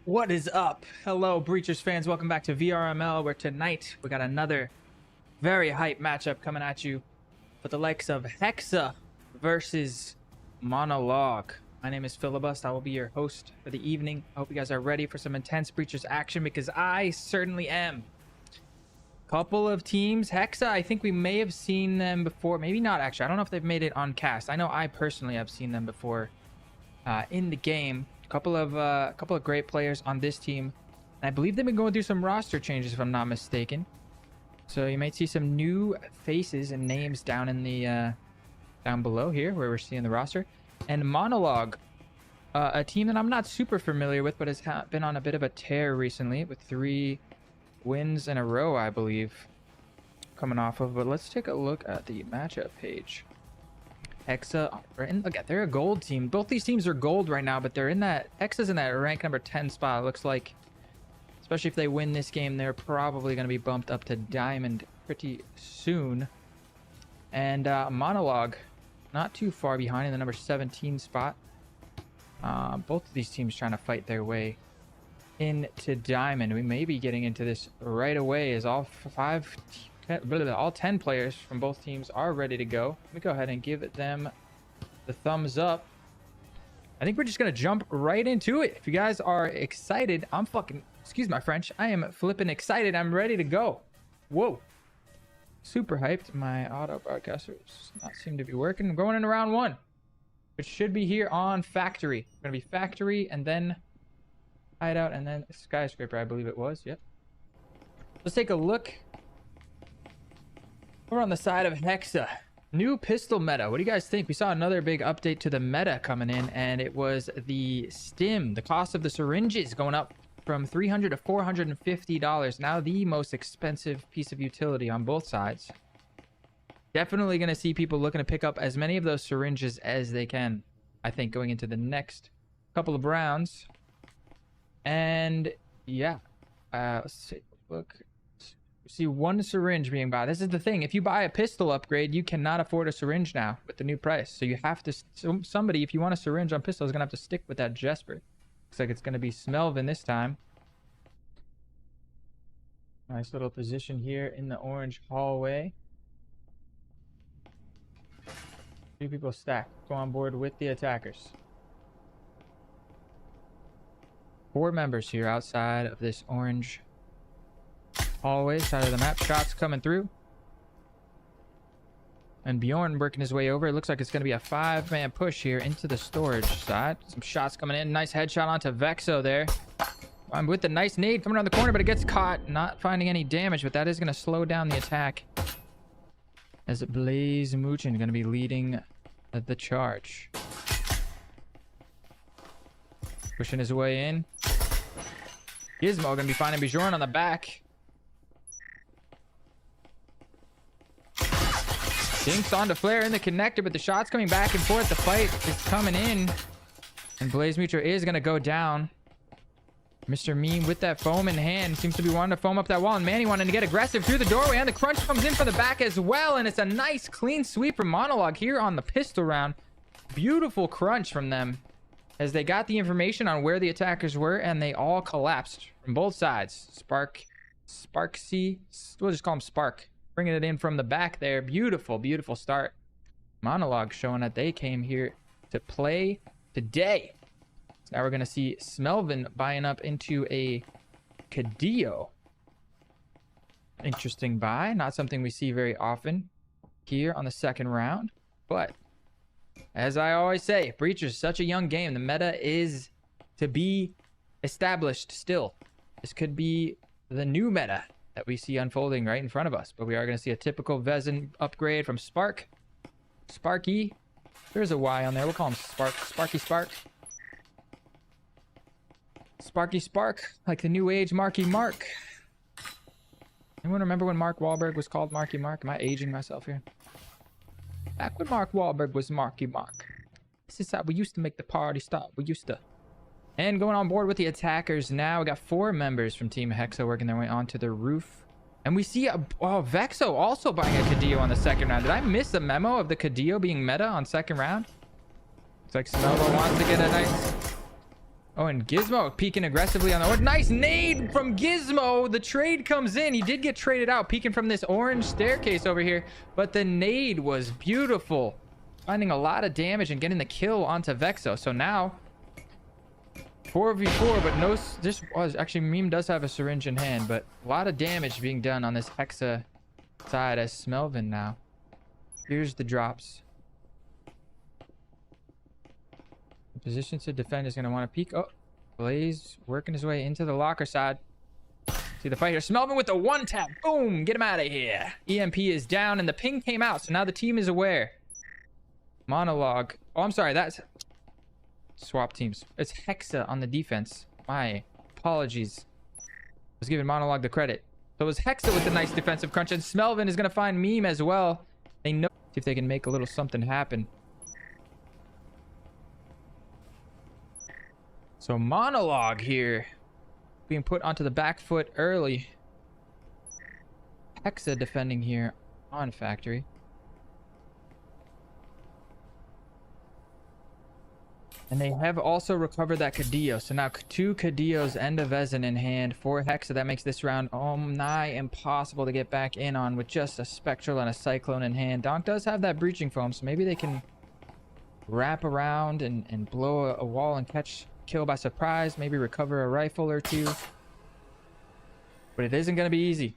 What is up? Hello, Breachers fans. Welcome back to VRML, where tonight we got another very hype matchup coming at you with the likes of HEXA versus Monologue. My name is Philibust. I will be your host for the evening. I hope you guys are ready for some intense Breachers action, because I certainly am. Couple of teams. HEXA, I think we may have seen them before. Maybe not, actually. I don't know if they've made it on cast. I know I personally have seen them before in the game. Couple of great players on this team, and I believe they've been going through some roster changes, if I'm not mistaken. So you might see some new faces and names down in the down below here, where we're seeing the roster. And Monologue, a team that I'm not super familiar with, but has been on a bit of a tear recently, with 3 wins in a row, I believe, coming off of. But let's take a look at the matchup page. HEXA, and look at, they're a gold team. Both these teams are gold right now, but they're in that, HEXA's in that rank number 10 spot. It looks like, especially if they win this game, they're probably going to be bumped up to diamond pretty soon. And Monologue, not too far behind in the number 17 spot. Both of these teams trying to fight their way into diamond. We may be getting into this right away, as all 10 players from both teams are ready to go. Let me go ahead and give them the thumbs up. I think we're just gonna jump right into it. If you guys are excited, I'm fucking, excuse my French, I am flipping excited. I'm ready to go. Whoa, super hyped. My auto broadcaster does not seem to be working. I'm going into round 1, which should be here on factory. It's gonna be factory, and then hideout, and then skyscraper, I believe it was. Yep, let's take a look. We're on the side of HEXA. New pistol meta. What do you guys think? We saw another big update to the meta coming in, and it was the stim, the cost of the syringes, going up from $300 to $450. Now the most expensive piece of utility on both sides. Definitely going to see people looking to pick up as many of those syringes as they can, I think, going into the next couple of rounds. And yeah, let's take a look. See 1 syringe being bought. This is the thing. If you buy a pistol upgrade, you cannot afford a syringe now with the new price. So you have to, somebody, if you want a syringe on pistol, is gonna have to stick with that Jesper. Looks like it's gonna be Smelvin this time. Nice little position here in the orange hallway. 2 people stacked. Go on board with the attackers. 4 members here outside of this orange hallway side of the map. Shots coming through, and Bjorn working his way over. It looks like it's going to be a 5-man push here into the storage side. Some shots coming in. Nice headshot onto Vexo there. I'm with the nice nade coming around the corner, but it gets caught, not finding any damage, but that is going to slow down the attack, as Blaze Muchin going to be leading the charge, pushing his way in. Gizmo going to be finding Bjorn on the back. Dinks onto Flare in the connector, but the shot's coming back and forth. The fight is coming in, and Blaze Mutra is going to go down. Mr. Mean with that foam in hand seems to be wanting to foam up that wall, and Manny wanting to get aggressive through the doorway, and the crunch comes in from the back as well, and it's a nice clean sweep from Monologue here on the pistol round. Beautiful crunch from them as they got the information on where the attackers were, and they all collapsed from both sides. Sparksy, we'll just call him Spark, bringing it in from the back there. Beautiful, beautiful start. Monologue showing that they came here to play today. So now we're going to see Smelvin buying up into a Cadillo. Interesting buy. Not something we see very often here on the second round. But as I always say, Breach is such a young game. The meta is to be established still. This could be the new meta that we see unfolding right in front of us. But we are going to see a typical Vezin upgrade from Spark. Sparky. There's a Y on there. We'll call him Spark. Sparky Spark. Sparky Spark. Like the new age Marky Mark. Anyone remember when Mark Wahlberg was called Marky Mark? Am I aging myself here? Back when Mark Wahlberg was Marky Mark. This is how we used to make the party stop. We used to. And going on board with the attackers now. We got 4 members from Team HEXA working their way onto the roof. And we see Vexo also buying a Cadillo on the second round. Did I miss the memo of the Cadillo being meta on second round? Looks like Smelvo wants to get a nice... Oh, and Gizmo peeking aggressively on the orange. Nice nade from Gizmo. The trade comes in. He did get traded out, peeking from this orange staircase over here. But the nade was beautiful. Finding a lot of damage and getting the kill onto Vexo. So now 4v4, but no, this was actually, Meme does have a syringe in hand, but a lot of damage being done on this Hexa side as Smelvin now. Here's the drops. The position to defend is going to want to peek. Oh, Blaze working his way into the locker side. See the fight here. Smelvin with the one tap. Boom, get him out of here. EMP is down and the ping came out, so now the team is aware. Monologue. Oh, I'm sorry, that's swap teams. It's Hexa on the defense. My apologies. I was giving Monologue the credit. So it was Hexa with the nice defensive crunch, and Smelvin is going to find Meme as well. They know. See if they can make a little something happen. So Monologue here being put onto the back foot early. Hexa defending here on Factory. And they have also recovered that Cadillo. So now 2 Cadillos and a Vezin in hand for Hexa. That makes this round nigh impossible to get back in on with just a Spectral and a Cyclone in hand. Donk does have that breaching foam, so maybe they can wrap around and blow a wall and catch kill by surprise. Maybe recover a rifle or 2. But it isn't going to be easy,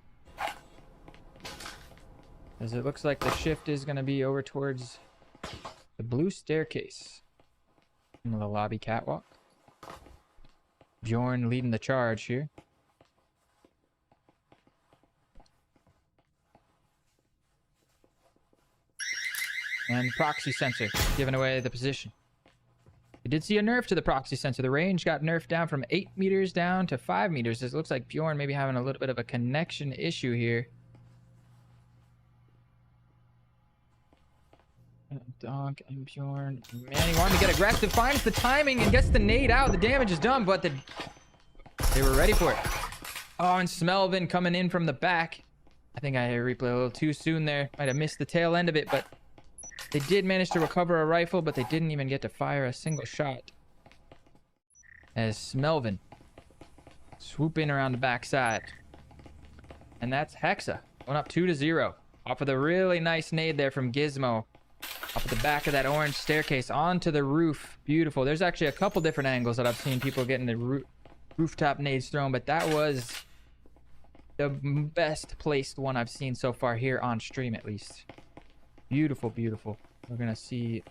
as it looks like the shift is going to be over towards the blue staircase. In the lobby catwalk. Bjorn leading the charge here. And proxy sensor giving away the position. We did see a nerf to the proxy sensor. The range got nerfed down from 8 meters down to 5 meters. It looks like Bjorn maybe having a little bit of a connection issue here. Donk and Bjorn. Man, he wanted to get aggressive. Finds the timing and gets the nade out. The damage is done, but they were ready for it. Oh, and Smelvin coming in from the back. I think I replay a little too soon there. Might have missed the tail end of it, but they did manage to recover a rifle, but they didn't even get to fire a single shot. As Smelvin swoop in around the backside. And that's Hexa. Going up 2-0. Off of the really nice nade there from Gizmo. Up at the back of that orange staircase onto the roof. Beautiful. There's actually a couple different angles that I've seen people getting the rooftop nades thrown, but that was the best placed one I've seen so far here on stream, at least. Beautiful, beautiful. We're gonna see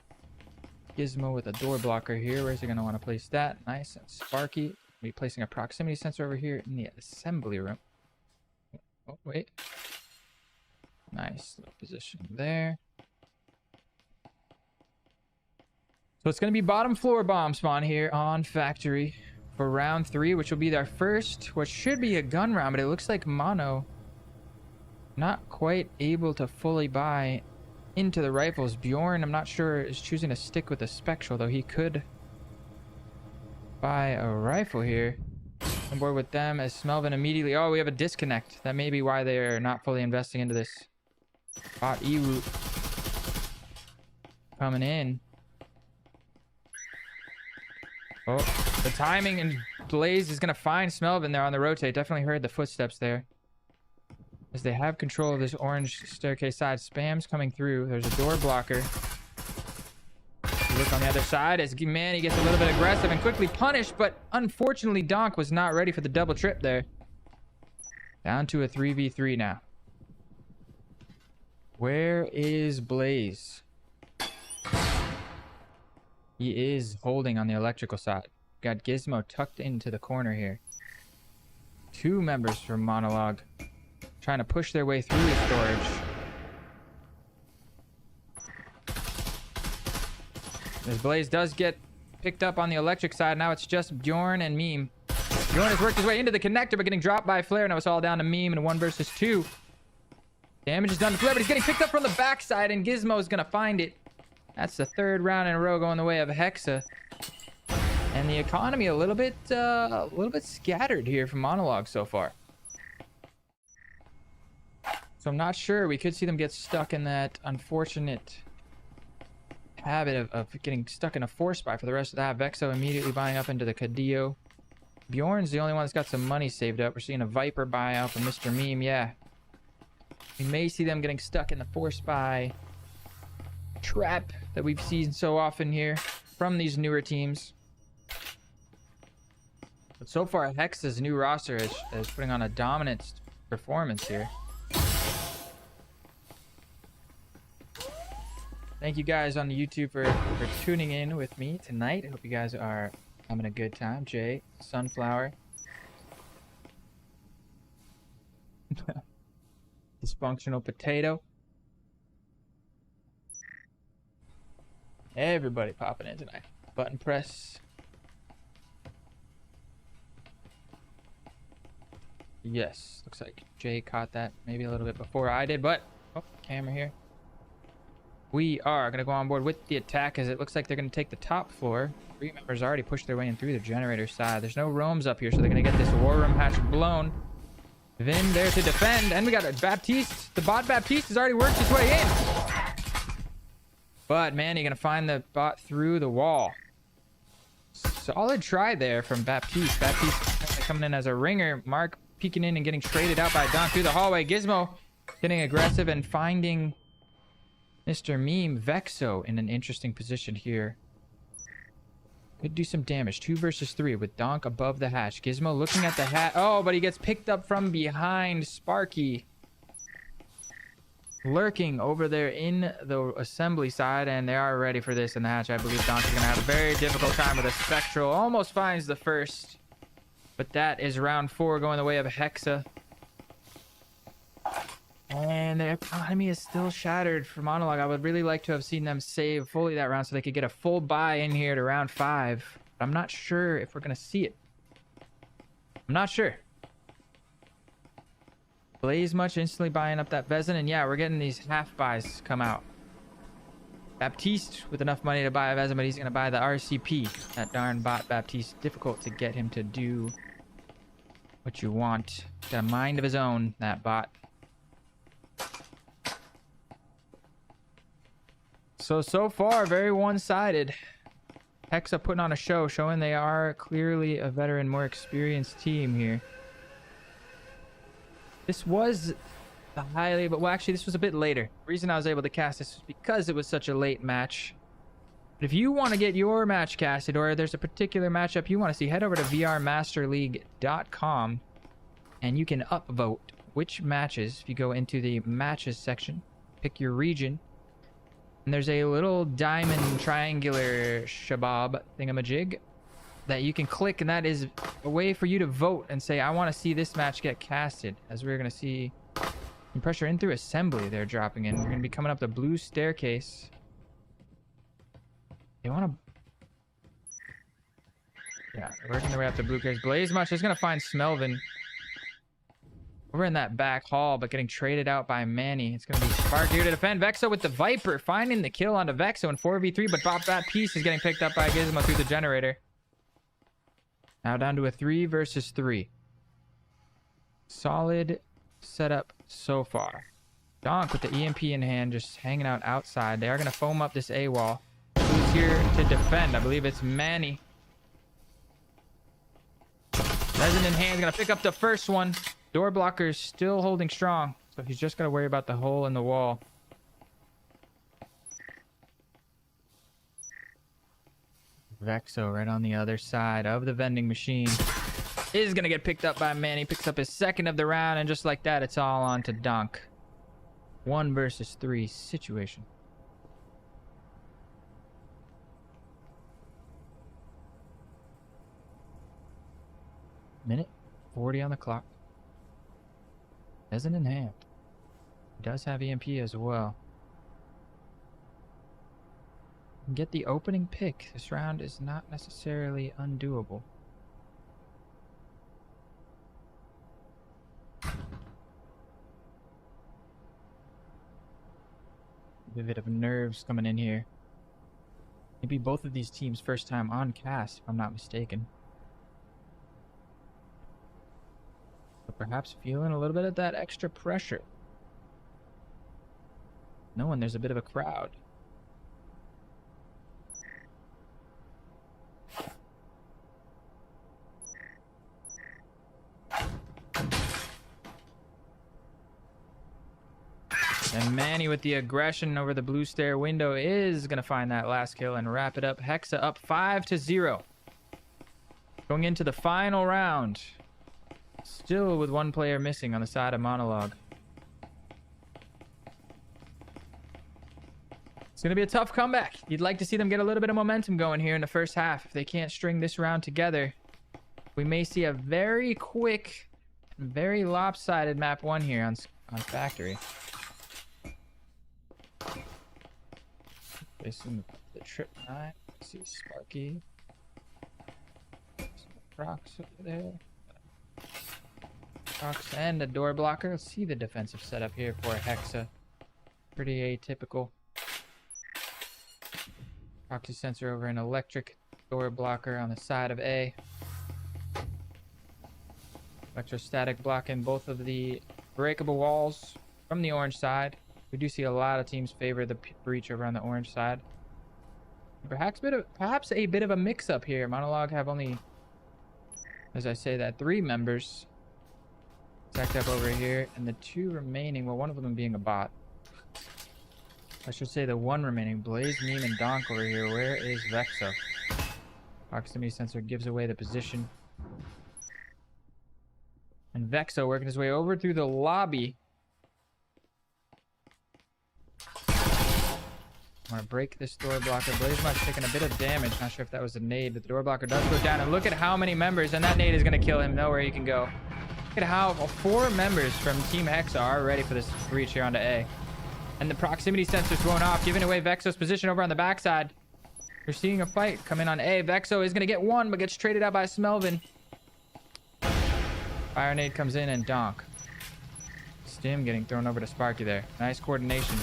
Gizmo with a door blocker here. Where's he gonna want to place that? Nice and Sparky. Be placing a proximity sensor over here in the assembly room. Oh, wait. Nice little position there. So it's going to be bottom floor bomb spawn here on Factory for round 3, which will be their first, what should be a gun round, but it looks like Mono not quite able to fully buy into the rifles. Bjorn, I'm not sure, is choosing to stick with the Spectral, though he could buy a rifle here. On board with them as Smelvin immediately... Oh, we have a disconnect. That may be why they're not fully investing into this. Bot E-root coming in. Oh, the timing, and Blaze is going to find Smelvin there on the rotate. Definitely heard the footsteps there. As they have control of this orange staircase side. Spam's coming through. There's a door blocker. Look on the other side as Manny gets a little bit aggressive and quickly punished, but unfortunately Donk was not ready for the double trip there. Down to a 3v3 now. Where is Blaze? He is holding on the electrical side. Got Gizmo tucked into the corner here. 2 members from Monologue trying to push their way through the storage. As Blaze does get picked up on the electric side, now it's just Bjorn and Meme. Bjorn has worked his way into the connector, but getting dropped by Flare. Now it's all down to Meme in 1 versus 2. Damage is done to Flare, but he's getting picked up from the backside, and Gizmo is going to find it. That's the 3rd round in a row going the way of Hexa. And the economy a little bit scattered here from Monologue so far. So I'm not sure. We could see them get stuck in that unfortunate habit of getting stuck in a 4-spy for the rest of that. Vexo immediately buying up into the Cadillo. Bjorn's the only one that's got some money saved up. We're seeing a Viper buyout from Mr. Meme. Yeah. We may see them getting stuck in the 4-spy trap that we've seen so often here from these newer teams. But so far, HEXA's new roster is putting on a dominant performance here. Thank you guys on the YouTube for tuning in with me tonight. I hope you guys are having a good time. Jay, Sunflower. Dysfunctional Potato. Everybody popping in tonight. Button press. Yes, looks like Jay caught that maybe a little bit before I did, but oh, camera here. We are going to go on board with the attack as it looks like they're going to take the top floor. 3 members already pushed their way in through the generator side. There's no roams up here, so they're going to get this war room hatch blown. Vin there to defend, and we got a Baptiste. The bot Baptiste has already worked his way in. But, man, you're going to find the bot through the wall. Solid try there from Baptiste. Baptiste coming in as a ringer. Mark peeking in and getting traded out by Don through the hallway. Gizmo getting aggressive and finding Mr. Meme. Vexo in an interesting position here. Could do some damage. 2 versus 3 with Donk above the hatch. Gizmo looking at the hat. Oh, but he gets picked up from behind. Sparky lurking over there in the assembly side, and they are ready for this in the hatch. I believe Donk is going to have a very difficult time with a Spectral. Almost finds the first, but that is round 4 going the way of HEXA. And their economy is still shattered for Monologue. I would really like to have seen them save fully that round so they could get a full buy in here to round 5. But I'm not sure if we're going to see it. I'm not sure. Blaze Much instantly buying up that Vezin. And yeah, we're getting these half buys come out. Baptiste with enough money to buy a Vezin, but he's going to buy the RCP. That darn bot Baptiste. Difficult to get him to do what you want. Got a mind of his own, that bot. So far, very one-sided. HEXA putting on a show, showing they are clearly a veteran, more experienced team here. This was the highly, but well, actually, this was a bit later. The reason I was able to cast this was because it was such a late match. But if you want to get your match casted, or there's a particular matchup you want to see, head over to vrmasterleague.com and you can upvote which matches. If you go into the matches section, pick your region. And there's a little diamond triangular shabab thingamajig that you can click, and that is a way for you to vote and say, I want to see this match get casted. As we're going to see some pressure in through assembly they're dropping in. We're going to be coming up the blue staircase. They want to... Yeah, working their way up the blue case. Blaze Much is going to find Smelvin over in that back hall, but getting traded out by Manny. It's going to be Spark here to defend. Vexo with the Viper, finding the kill onto Vexo in 4v3, but Bot Baptiste is getting picked up by Gizmo through the generator. Now down to a 3 versus 3. Solid setup so far. Donk with the EMP in hand, just hanging out outside. They are going to foam up this A wall. Who's here to defend? I believe it's Manny. Resin in hand, going to pick up the first one. Door blocker's still holding strong, so he's just got to worry about the hole in the wall. Vexo right on the other side of the vending machine is going to get picked up by Manny. Picks up his second of the round, and just like that, it's all on to Donk. 1 versus 3 situation. Minute 40 on the clock. Isn't in hand. He does have EMP as well. Get the opening pick. This round is not necessarily undoable. A bit of nerves coming in here. Maybe both of these teams' first time on cast, if I'm not mistaken. But perhaps feeling a little bit of that extra pressure. Knowing there's a bit of a crowd. And Manny with the aggression over the blue stair window is going to find that last kill and wrap it up. Hexa up 5-0. Going into the final round. Still with one player missing on the side of Monologue. It's going to be a tough comeback. You'd like to see them get a little bit of momentum going here in the first half. If they can't string this round together, we may see a very quick, very lopsided map 1 here on Factory. Facing the trip 9. See Sparky. Some Crocs over there. Crocs and a door blocker. Let's see the defensive setup here for Hexa. Pretty atypical. Proxy sensor over an electric door blocker on the side of A. Electrostatic blocking both of the breakable walls from the orange side. We do see a lot of teams favor the breach over on the orange side. Perhaps a bit of a mix-up here. Monologue have only, as I say that, 3 members stacked up over here, and the 2 remaining, well, one of them being a bot. I should say the 1 remaining, Blaze, Meme, and Donk over here. Where is Vexa? Proximity sensor gives away the position. And Vexa working his way over through the lobby. I'm gonna break this door blocker. Blaze Much taking a bit of damage. Not sure if that was a nade, but the door blocker does go down. And look at how many members, and that nade is gonna kill him. Nowhere he can go. Look at how 4 members from Team Hexa are ready for this breach here onto A. And the proximity sensor's going off, giving away Vexo's position over on the backside. We're seeing a fight come in on A. Vexo is gonna get 1, but gets traded out by Smelvin. Fire nade comes in and Donk. Stim getting thrown over to Sparky there. Nice coordination.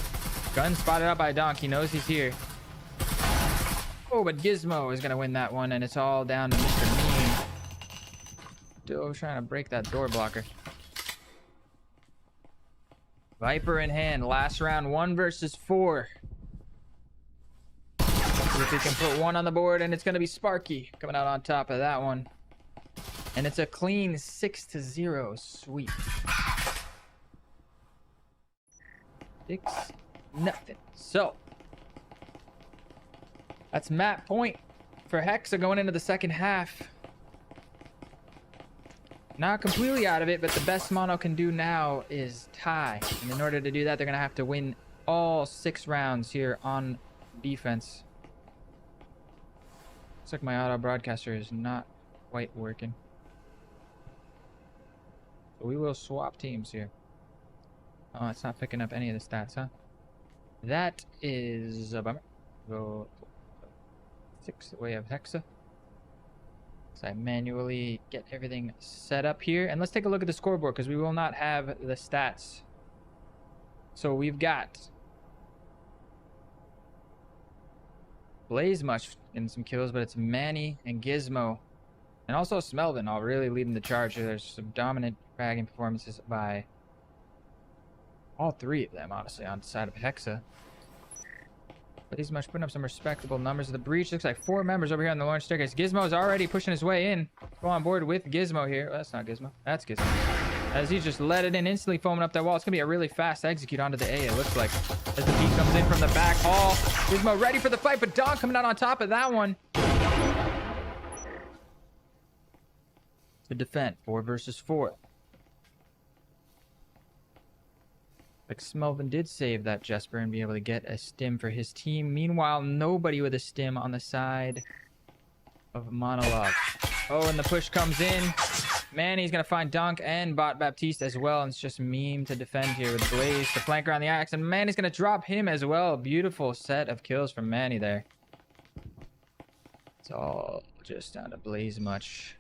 Gun spotted out by Donk. He knows he's here. Oh, but Gizmo is going to win that one, and it's all down to Mr. Mean. Still trying to break that door blocker. Viper in hand. Last round, 1 versus 4. Let's see if we can put 1 on the board, and it's going to be Sparky coming out on top of that one. And it's a clean 6-0 sweep. 6-0. So that's map point for Hexa going into the second half. Not completely out of it, but the best Mono can do now is tie. And in order to do that, they're going to have to win all 6 rounds here on defense. Looks like my auto broadcaster is not quite working. So we will swap teams here. Oh, it's not picking up any of the stats, huh? That is a bummer. Go 6 the way of Hexa. So I manually get everything set up here. And let's take a look at the scoreboard because we will not have the stats. So we've got Blaze Much in some kills, but it's Manny and Gizmo. And also Smelvin all really leading the charge here. There's some dominant fragging performances by all 3 of them, honestly, on the side of Hexa. Blaze Much putting up some respectable numbers. The breach looks like 4 members over here on the orange staircase. Gizmo is already pushing his way in. Go on board with Gizmo here. Oh, that's not Gizmo. That's Gizmo. As he just let it in, instantly foaming up that wall. It's going to be a really fast execute onto the A, it looks like. As the B comes in from the back hall. Gizmo ready for the fight, but Dog coming out on top of that one. To defend. 4 versus 4. Like Smelvin did save that Jesper and be able to get a stim for his team. Meanwhile, nobody with a stim on the side of Monologue. Oh, and the push comes in. Manny's going to find Donk and Bot Baptiste as well. And it's just Meme to defend here with Blaze to flank around the axe. And Manny's going to drop him as well. A beautiful set of kills from Manny there. It's all just down to Blaze Much.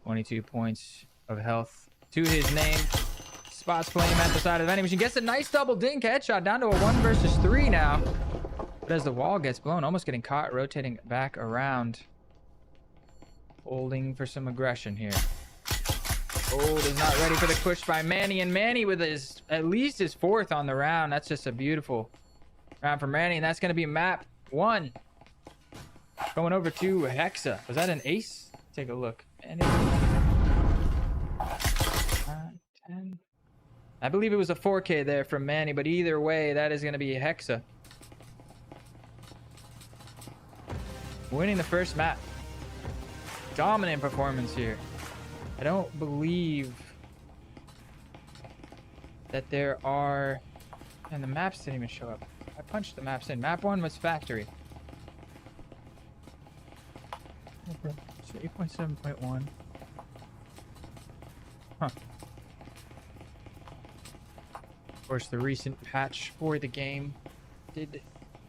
22 points of health to his name. Spots playing him at the side of the vending machine. Gets a nice double dink headshot down to a 1 versus 3 now. But as the wall gets blown, almost getting caught, rotating back around. Holding for some aggression here. Old is not ready for the push by Manny. And Manny with his, at least his 4th on the round. That's just a beautiful round for Manny. And that's going to be map 1. Going over to Hexa. Was that an ace? Take a look. 9, 10. I believe it was a 4K there from Manny, but either way, that is going to be Hexa winning the first map. Dominant performance here. I don't believe that there are... And the maps didn't even show up. I punched the maps in. Map 1 was factory. 8.7.1. Huh. Of course, the recent patch for the game did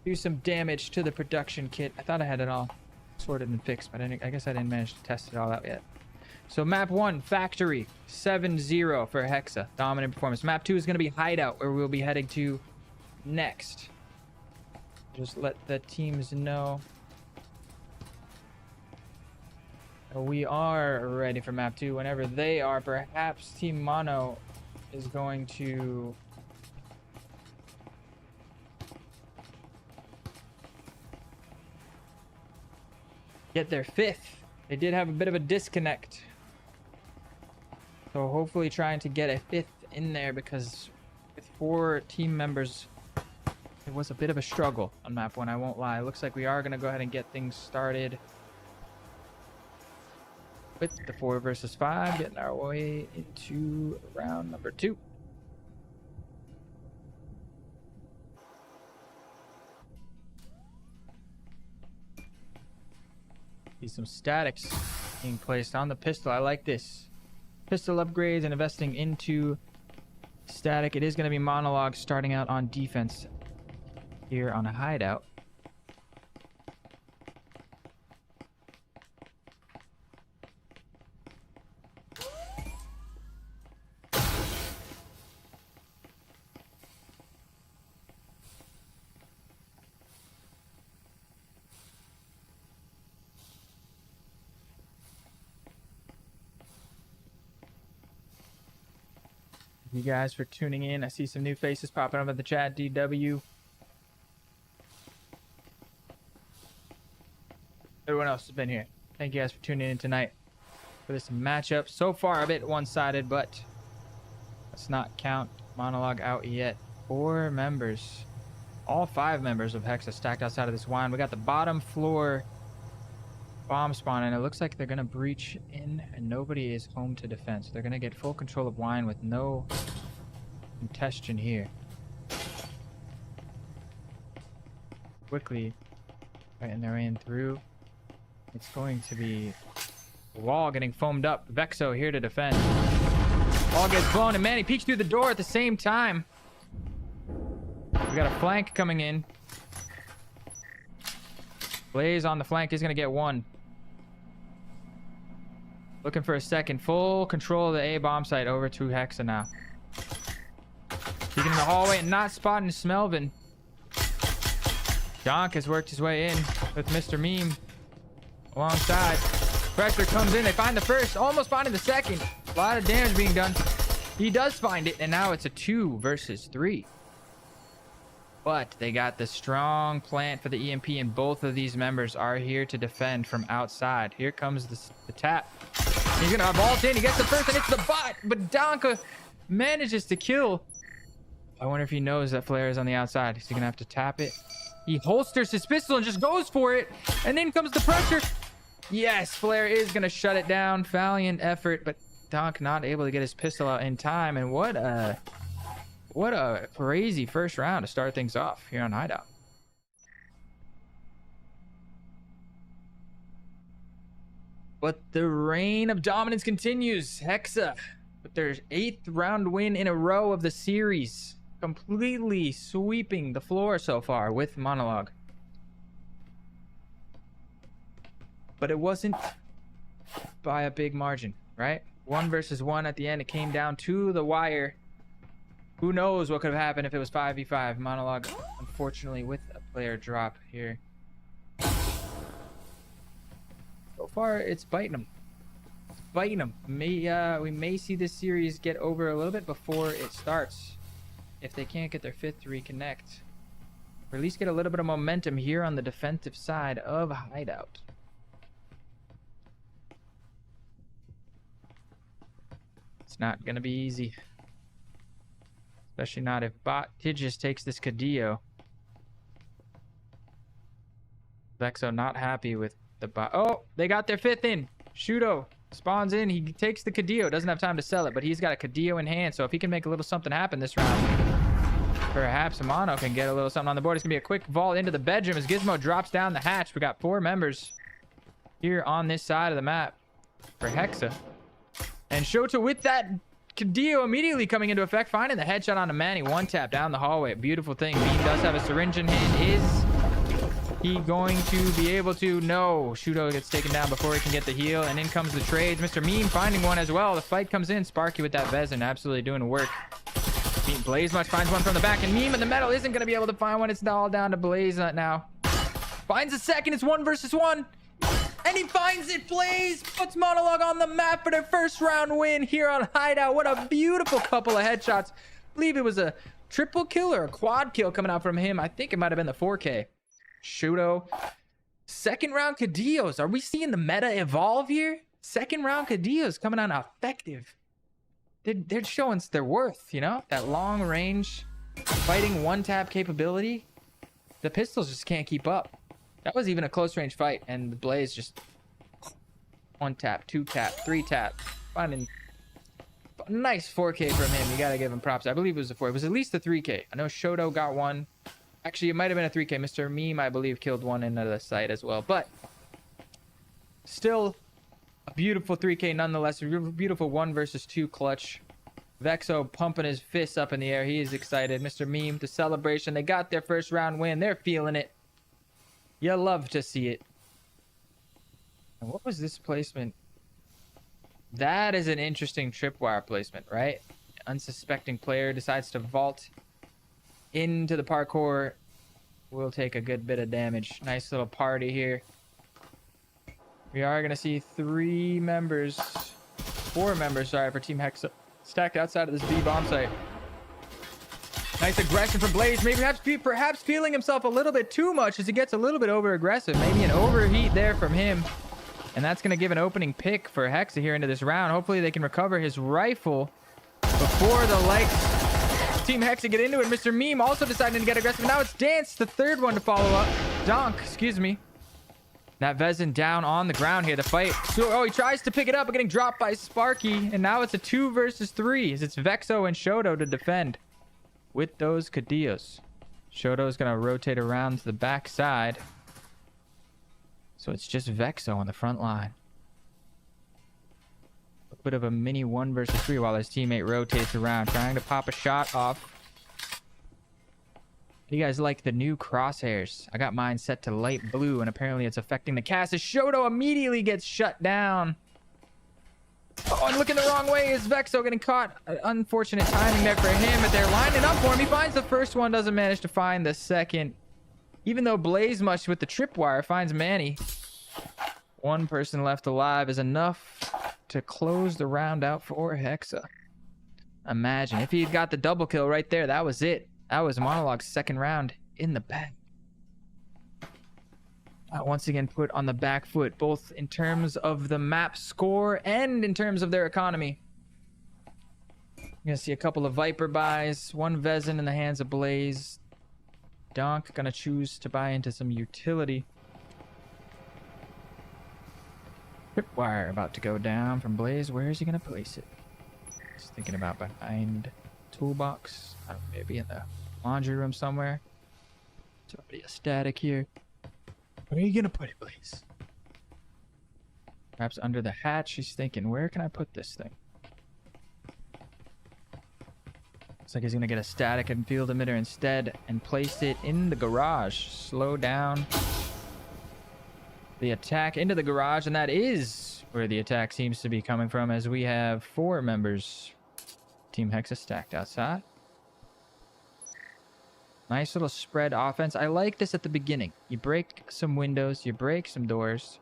do some damage to the production kit. I thought I had it all sorted and fixed, but I guess I didn't manage to test it all out yet. So map 1, factory, 7-0 for Hexa. Dominant performance. Map 2 is going to be hideout, where we'll be heading to next. Just let the teams know. We are ready for map 2. Whenever they are, perhaps Team Mono is going to... get their 5th. They did have a bit of a disconnect. So hopefully trying to get a 5th in there, because with 4 team members, it was a bit of a struggle on map 1, I won't lie. It looks like we are going to go ahead and get things started with the 4 versus 5, getting our way into round number 2. See some statics being placed on the pistol. I like this. Pistol upgrades and investing into static. It is going to be Monologue starting out on defense here on a hideout. You guys for tuning in. I see some new faces popping up in the chat. DW. Everyone else has been here. Thank you guys for tuning in tonight for this matchup. So far a bit one-sided, but let's not count Monologue out yet. 4 members. All 5 members of Hexa stacked outside of this wine. We got the bottom floor bomb spawn, and it looks like they're going to breach in, and nobody is home to defend. So they're going to get full control of wine with no contestation here. Quickly fighting their way in through. It's going to be the wall getting foamed up. Vexo here to defend. Wall gets blown, and Manny peeks through the door at the same time. We got a flank coming in. Blaze on the flank is going to get 1. Looking for a second. Full control of the A bomb site over to Hexa now. Peeking in the hallway and not spotting Smelvin. Donk has worked his way in with Mr. Meme alongside. Pressure comes in. They find the first. Almost finding the second. A lot of damage being done. He does find it, and now it's a 2 versus 3. But they got the strong plant for the EMP, and both of these members are here to defend from outside. Here comes the tap. He's gonna vault in. He gets the first, and it's the bot. But Donka manages to kill. I wonder if he knows that Flare is on the outside. Is he gonna have to tap it? He holsters his pistol and just goes for it. And then comes the pressure. Yes, Flare is gonna shut it down. Valiant effort, but Donk not able to get his pistol out in time. And what a crazy first round to start things off here on Hideout. But the reign of dominance continues. Hexa with their 8th round win in a row of the series, completely sweeping the floor so far with Monologue. But it wasn't by a big margin, right? 1 versus 1 at the end. It came down to the wire. Who knows what could have happened if it was 5v5. Monologue, unfortunately, with a player drop here. So far, it's biting them. It's biting them. We may see this series get over a little bit before it starts, if they can't get their 5th to reconnect. Or at least get a little bit of momentum here on the defensive side of Hideout. It's not going to be easy. Especially not if Tigis takes this Cadillo. Vexo not happy with the bot. Oh, they got their 5th in. Shudo spawns in. He takes the Cadillo. Doesn't have time to sell it, but he's got a Cadillo in hand. So if he can make a little something happen this round, perhaps Mono can get a little something on the board. It's going to be a quick vault into the bedroom as Gizmo drops down the hatch. We got 4 members here on this side of the map for Hexa. And Shota with that Cadillo immediately coming into effect, finding the headshot on a Manny. 1 tap down the hallway. Beautiful thing. Bean does have a syringe in hand. Is he going to be able to? No. Shudo gets taken down before he can get the heal. And in comes the trades. Mr. Meme finding one as well. The fight comes in. Sparky with that Vezin absolutely doing the work. Blaze Much finds one from the back. And Meme in the metal isn't going to be able to find one. It's all down to Blaze now. Finds a second. It's 1 versus 1. And he finds it. Blaze puts Monologue on the map for their first round win here on Hideout. What a beautiful couple of headshots. I believe it was a triple kill or a quad kill coming out from him. I think it might have been the 4K. Shudo. 2nd round Cadillos. Are we seeing the meta evolve here? 2nd round Cadillos coming out effective. They're showing their worth, you know? That long range fighting 1-tap capability. The pistols just can't keep up. That was even a close range fight, and the Blaze just 1-tap, 2-tap, 3-tap. Finding a nice 4K from him. You gotta give him props. I believe it was a 4. It was at least a 3K. I know Shoto got one. Actually, it might have been a 3K. Mr. Meme, I believe, killed one into the site as well. But still a beautiful 3K nonetheless. A beautiful 1 versus 2 clutch. Vexo pumping his fists up in the air. He is excited. Mr. Meme, the celebration. They got their first round win. They're feeling it. You love to see it. And what was this placement? That is an interesting tripwire placement, right? Unsuspecting player decides to vault into the parkour. Will take a good bit of damage. Nice little party here. We are going to see 4 members, sorry, for Team Hexa stacked outside of this B bomb site. Nice aggression from Blaze. Maybe perhaps feeling himself a little bit too much as he gets a little bit over aggressive. Maybe an overheat there from him. And that's going to give an opening pick for Hexa here into this round. Hopefully they can recover his rifle before the likes Team Hexa get into it. Mr. Meme also deciding to get aggressive. Now it's Dance, the 3rd one to follow up. Donk, excuse me. That Vezin down on the ground here. The fight. So, he tries to pick it up, but getting dropped by Sparky. And now it's a 2 versus 3 as it's Vexo and Shoto to defend with those Cadillos. Shoto's going to rotate around to the back side. So it's just Vexo on the front line. A bit of a mini 1 versus 3 while his teammate rotates around, trying to pop a shot off. Do you guys like the new crosshairs? I got mine set to light blue, and apparently it's affecting the cast as Shoto immediately gets shut down. Oh, and looking the wrong way is Vexo getting caught. Unfortunate timing there for him, but they're lining up for him. He finds the first one, doesn't manage to find the second. Even though Blaze Much with the tripwire finds Manny. 1 person left alive is enough to close the round out for Hexa. Imagine if he'd got the double kill right there, that was it. That was Monologue's 2nd round in the bag. Once again put on the back foot, both in terms of the map score and in terms of their economy. You're gonna see a couple of Viper buys, 1 Vezin in the hands of Blaze. Donk gonna choose to buy into some utility. Tripwire about to go down from Blaze. Where is he gonna place it? Just thinking about behind toolbox. Maybe in the laundry room somewhere. It's already a static here. Where are you gonna put it, Blaze? Perhaps under the hatch. He's thinking, where can I put this thing? Looks like he's gonna get a static and field emitter instead and place it in the garage. Slow down the attack into the garage, and that is where the attack seems to be coming from, as we have 4 members. Team Hexa stacked outside. Nice little spread offense. I like this at the beginning. You break some windows, you break some doors.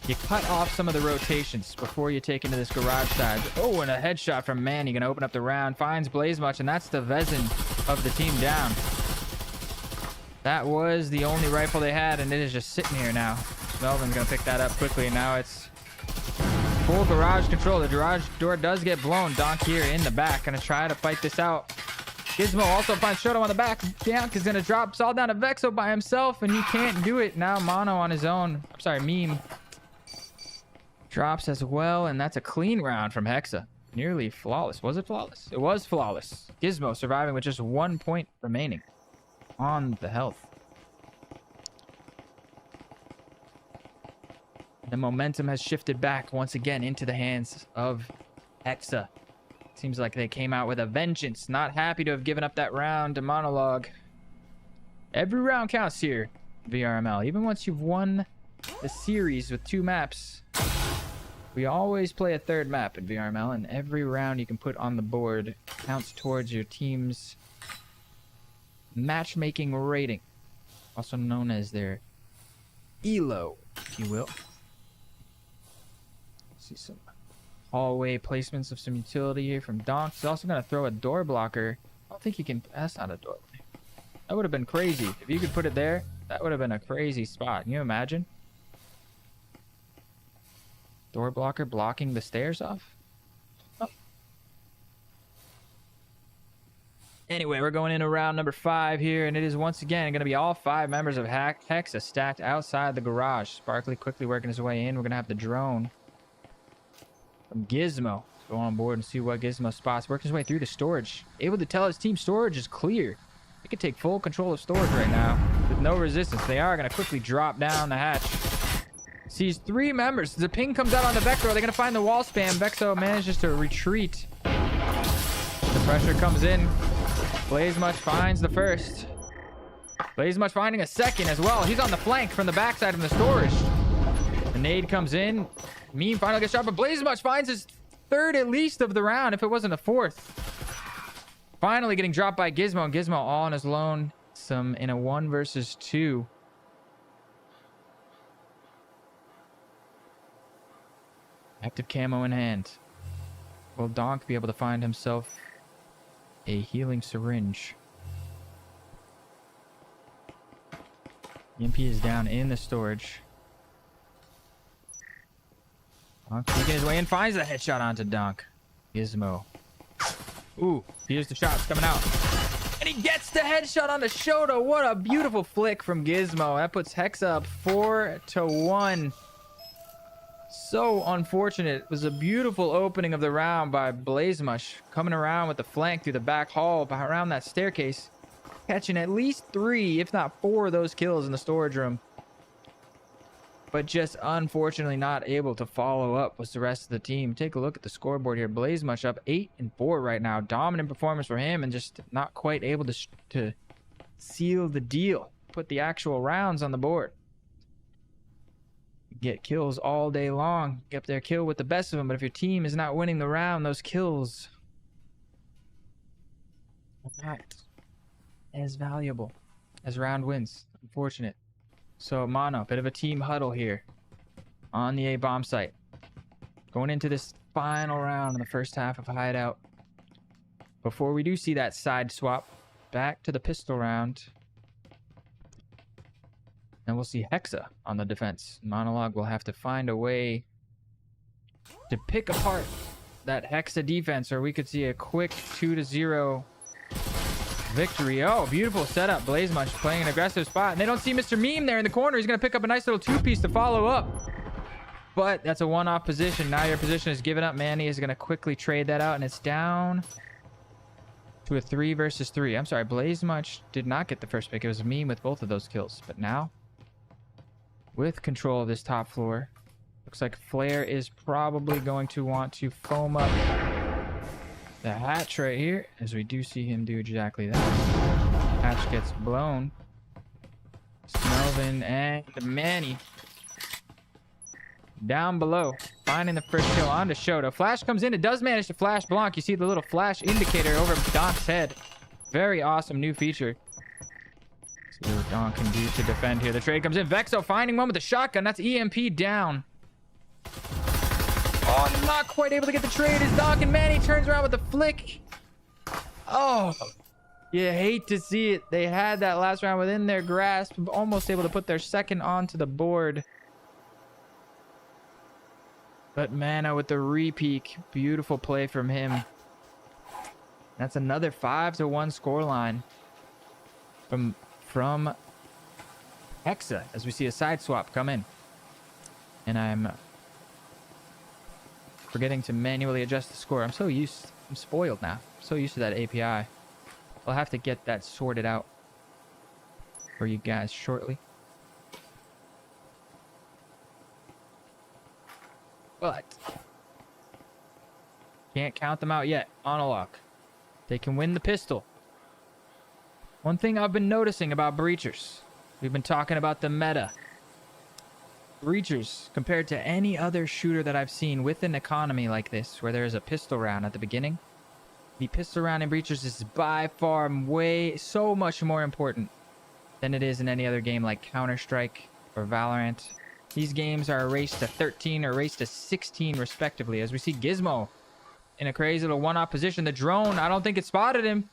You cut off some of the rotations before you take into this garage side. Oh, and a headshot from Manny. Gonna open up the round. Finds Blaze Much, and that's the Vezin of the team down. That was the only rifle they had, and it is just sitting here now. Melvin's gonna pick that up quickly. Now it's full garage control. The garage door does get blown. Donk here in the back. Gonna try to fight this out. Gizmo also finds Shoto on the back. Donk is gonna drop Saul down to Vexo by himself, and he can't do it. Now Mono on his own. I'm sorry, Meme. Drops as well, and that's a clean round from Hexa. Nearly flawless. Was it flawless? It was flawless. Gizmo surviving with just 1 point remaining on the health. The momentum has shifted back once again into the hands of Hexa. Seems like they came out with a vengeance. Not happy to have given up that round to Monologue. Every round counts here, VRML. Even once you've won the series with 2 maps, we always play a 3rd map in VRML, and every round you can put on the board counts towards your team's matchmaking rating, also known as their ELO, if you will. See some hallway placements of some utility here from Donk. He's also going to throw a door blocker. I don't think he can. That's not a door. That would have been crazy. If you could put it there, that would have been a crazy spot. Can you imagine? Door blocker blocking the stairs off. Oh. Anyway, we're going into round number 5 here, and it is once again going to be all 5 members of HEXA stacked outside the garage. Sparkly quickly working his way in. We're going to have the drone from Gizmo go on board and see what Gizmo spots. Working his way through the storage. Able to tell his team storage is clear. He can take full control of storage right now with no resistance. They are going to quickly drop down the hatch. Sees 3 members. The ping comes out on the Vector. They're going to find the wall spam. Vexo manages to retreat. The pressure comes in. Blazemuch finds the first. Blazemuch finding a second as well. He's on the flank from the backside of the storage. The nade comes in. Meme finally gets shot, but Blazemuch finds his 3rd at least of the round, if it wasn't a 4th. Finally getting dropped by Gizmo, and Gizmo all on his lone. Some in a 1 versus 2. Active camo in hand. Will Donk be able to find himself a healing syringe? EMP is down in the storage. Donk making his way in, finds the headshot onto Donk. Gizmo. Ooh, here's the shots coming out. And he gets the headshot on the Shoto. What a beautiful flick from Gizmo. That puts Hexa up 4-1. So unfortunate. It was a beautiful opening of the round by Blazemuch, coming around with the flank through the back hall around that staircase, catching at least 3, if not 4 of those kills in the storage room, but just unfortunately not able to follow up with the rest of the team. Take a look at the scoreboard here. Blazemuch up 8-4 right now. Dominant performance for him, and just not quite able to seal the deal, put the actual rounds on the board. Get kills all day long, get their kill with the best of them, but if your team is not winning the round, those kills are not as valuable as round wins. Unfortunate. So Mono, bit of a team huddle here on the A bomb site, going into this final round in the first half of Hideout. Before we do see that side swap back to the pistol round, and we'll see Hexa on the defense. Monologue will have to find a way to pick apart that Hexa defense, or we could see a quick 2-0 victory. Oh, beautiful setup. Blazemuch playing an aggressive spot. And they don't see Mr. Meme there in the corner. He's going to pick up a nice little 2-piece to follow up. But that's a one-off position. Now your position is given up. Manny is going to quickly trade that out, and it's down to a 3 versus 3. I'm sorry, Blazemuch did not get the first pick. It was Meme with both of those kills. But now, with control of this top floor, looks like Flare is probably going to want to foam up the hatch right here, as we do see him do exactly that. Hatch gets blown. Smelvin and Manny down below, finding the first kill onto Shoto. Flash comes in. It does manage to flash Blanc. You see the little flash indicator over Donk's head. Very awesome new feature. See what Donk can do to defend here. The trade comes in. Vexo finding one with a shotgun. That's EMP down. Oh, not quite able to get the trade as Donk, and Manny turns around with the flick. Oh, you hate to see it. They had that last round within their grasp, almost able to put their second onto the board. But Mana with the re-peek. Beautiful play from him. That's another 5-1 scoreline from HEXA as we see a side swap come in. And I'm forgetting to manually adjust the score. I'm spoiled now. I'm so used to that API. I'll have to get that sorted out for you guys shortly. But can't count them out yet. Monologue. They can win the pistol. One thing I've been noticing about breachers. We've been talking about the meta. Breachers, compared to any other shooter that I've seen with an economy like this, where there's a pistol round at the beginning, the pistol round in breachers is by far so much more important than it is in any other game like Counter-Strike or Valorant. These games are a race to 13 or race to 16 respectively, as we see Gizmo in a crazy little one-off position. The drone, I don't think it spotted him.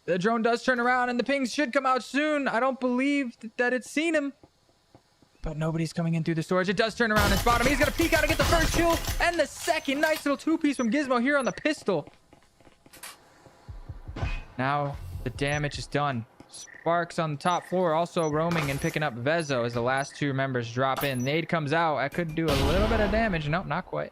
The drone does turn around and the pings should come out soon. I don't believe that it's seen him. But nobody's coming in through the storage. It does turn around and spot him. He's going to peek out and get the first kill and the second. Nice little two-piece from Gizmo here on the pistol. Now the damage is done. Sparks on the top floor also roaming and picking up Vezo as the last two members drop in. Nade comes out. I could do a little bit of damage. Nope, not quite.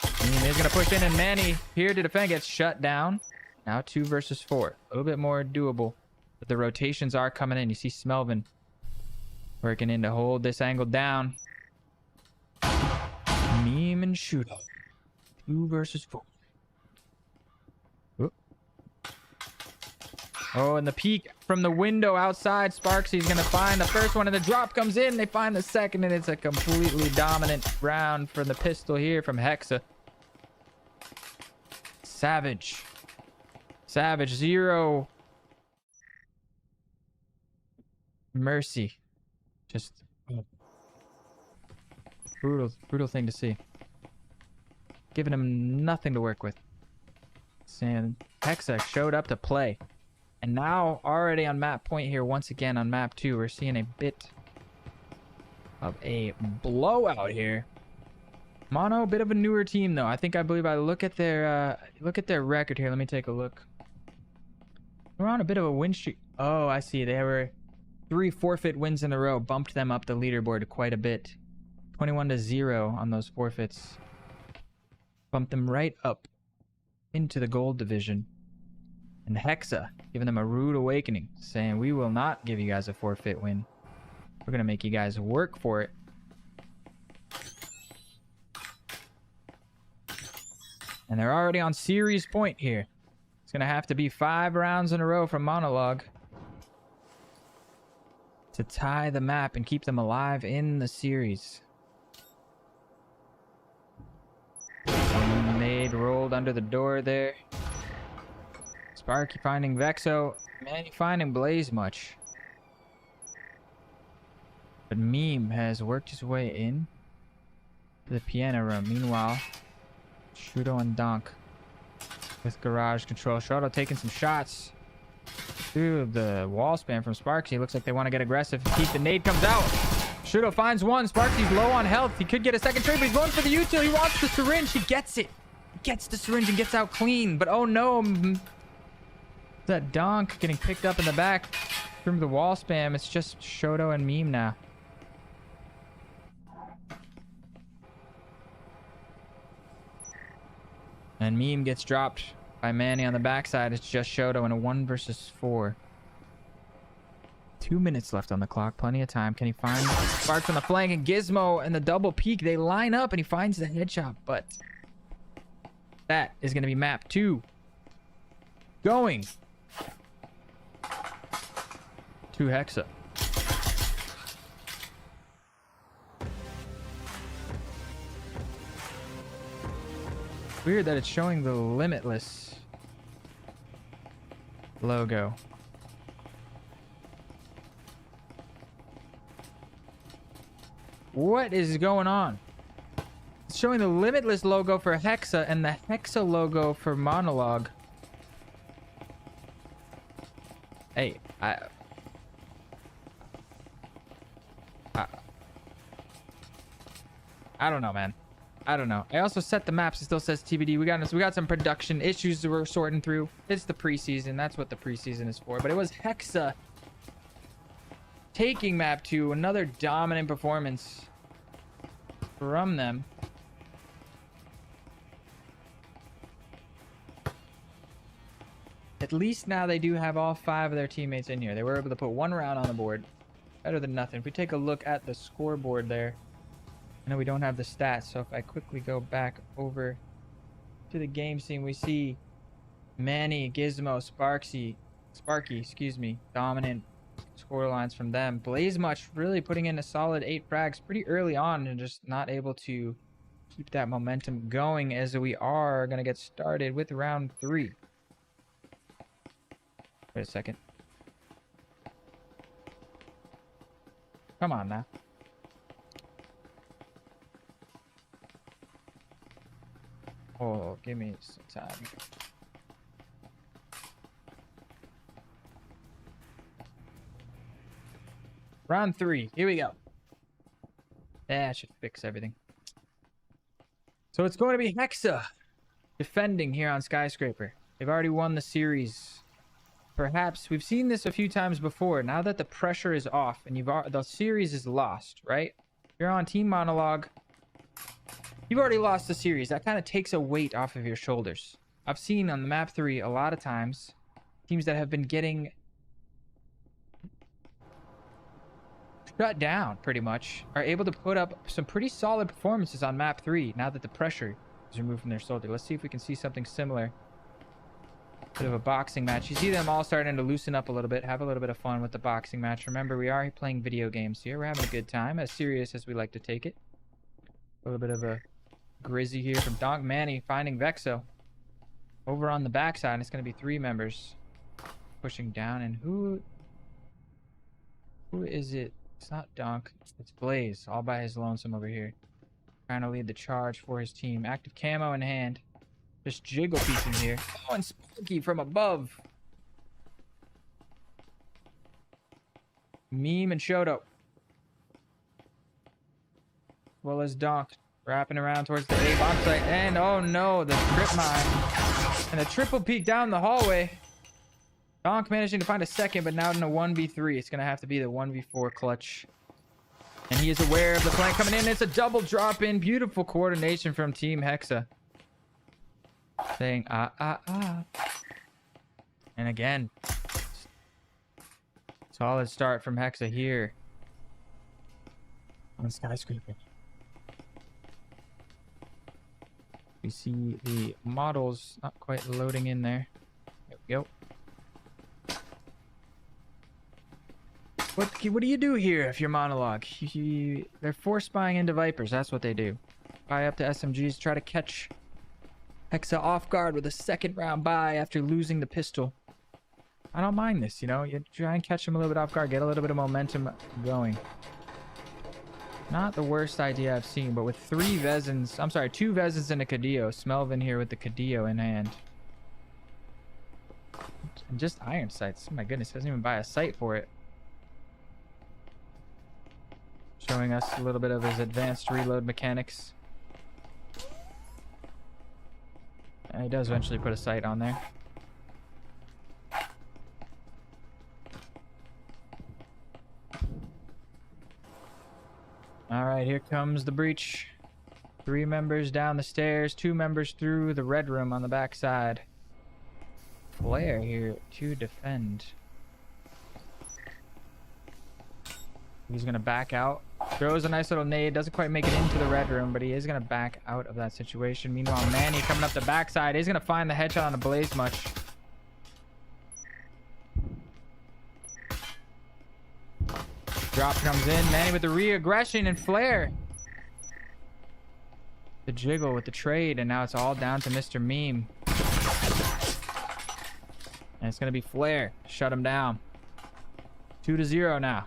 He's going to push in, and Manny here to defend gets shut down. Now 2 versus 4. A little bit more doable. But the rotations are coming in. You see Smelvin working in to hold this angle down. Meme and Shooto. 2 versus 4. Oop. Oh, and the peek from the window outside. Sparksy's going to find the first one, and the drop comes in. They find the second, and it's a completely dominant round for the pistol here from HEXA. Savage. Savage, 0 mercy. Just brutal thing to see. Giving him nothing to work with. Saying HEXA showed up to play. And now already on map point here, once again on map 2, we're seeing a bit of a blowout here. Mono, a bit of a newer team though. I believe I look at their record here. Let me take a look. We're on a bit of a win streak. Oh, I see. They were 3 forfeit wins in a row. Bumped them up the leaderboard quite a bit. 21-0 on those forfeits. Bumped them right up into the gold division. And HEXA giving them a rude awakening, saying we will not give you guys a forfeit win. We're gonna make you guys work for it. And they're already on series point here. It's gonna have to be 5 rounds in a row from Monologue to tie the map and keep them alive in the series. Nade rolled under the door there. Sparky finding Vexo. Manny finding Blaze much. But Meme has worked his way in to the piano room. Meanwhile, Shudo and Donk with garage control. Shoto taking some shots through the wall spam from Sparksy. Looks like they want to get aggressive. Keep the nade comes out. Shudo finds one. Sparksy's low on health. He could get a second trade, but he's going for the util. He wants the syringe. He gets it. He gets the syringe and gets out clean. But oh no. That Donk getting picked up in the back from the wall spam. It's just Shoto and Meme now. And Meme gets dropped by Manny on the backside. It's just Shoto in a 1 versus 4. 2 minutes left on the clock. Plenty of time. Can he find Sparks on the flank? And Gizmo and the double peek. They line up and he finds the headshot. But that is going to be map 2. Going to HEXA. Weird that it's showing the Limitless logo. What is going on? It's showing the Limitless logo for HEXA and the HEXA logo for Monologue. Hey, I don't know, man. I don't know. I also set the maps. It still says TBD. We got some production issues that we're sorting through. It's the preseason. That's what the preseason is for. But it was HEXA taking map 2. Another dominant performance from them. At least now they do have all 5 of their teammates in here. They were able to put 1 round on the board. Better than nothing. If we take a look at the scoreboard there, I know we don't have the stats, so if I quickly go back over to the game scene, we see Manny, Gizmo, Sparky, excuse me, dominant score lines from them. Blazemuch really putting in a solid 8 frags pretty early on and just not able to keep that momentum going, as we are going to get started with round 3. Wait a second. Come on now. Oh, give me some time. Round 3. Here we go. That should fix everything. So it's going to be HEXA defending here on Skyscraper. They've already won the series. Perhaps we've seen this a few times before. Now that the pressure is off and the series is lost, right? You're on Team Monologue. You've already lost the series. That kind of takes a weight off of your shoulders. I've seen on the map 3 a lot of times teams that have been getting shut down pretty much are able to put up some pretty solid performances on map 3 now that the pressure is removed from their shoulder. Let's see if we can see something similar. Bit of a boxing match. You see them all starting to loosen up a little bit, have a little bit of fun with the boxing match. Remember, we are playing video games here. We're having a good time, as serious as we like to take it. A little bit of a Grizzy here from Donk. Manny finding Vexo over on the backside. And it's going to be 3 members pushing down. And who is it? It's not Donk. It's Blaze, all by his lonesome over here, trying to lead the charge for his team. Active camo in hand. Just jiggle peeking here. Oh, and Sparky from above. Meme and Shoto. Well as Donk. Wrapping around towards the A bomb site. And oh no, the trip mine. And a triple peek down the hallway. Donk managing to find a second, but now in a 1v3. It's going to have to be the 1v4 clutch. And he is aware of the flank coming in. It's a double drop in. Beautiful coordination from Team HEXA. Saying, And again, solid start from HEXA here on Skyscraper. We see the models not quite loading in there. There we go. What do you do here if you're Monologue? They're force spying into Vipers. That's what they do. Buy up to SMGs, try to catch HEXA off guard with a second round buy after losing the pistol. I don't mind this, you know. You try and catch them a little bit off guard, get a little bit of momentum going. Not the worst idea I've seen, but with 2 Vezins and a Cadillo. Smelvin here with the Cadillo in hand. And just iron sights. Oh my goodness, doesn't even buy a sight for it. Showing us a little bit of his advanced reload mechanics. And he does eventually put a sight on there. All right, here comes the breach. 3 members down the stairs, 2 members through the red room on the backside. Flare here to defend. He's gonna back out. Throws a nice little nade. Doesn't quite make it into the red room, but he is gonna back out of that situation. Meanwhile, Manny coming up the backside. He's gonna find the headshot on a Blazemuch. Drop comes in. Manny with the re-aggression and Flare. The jiggle with the trade, and now it's all down to Mr. Meme. And it's gonna be Flare. Shut him down. 2-0 now.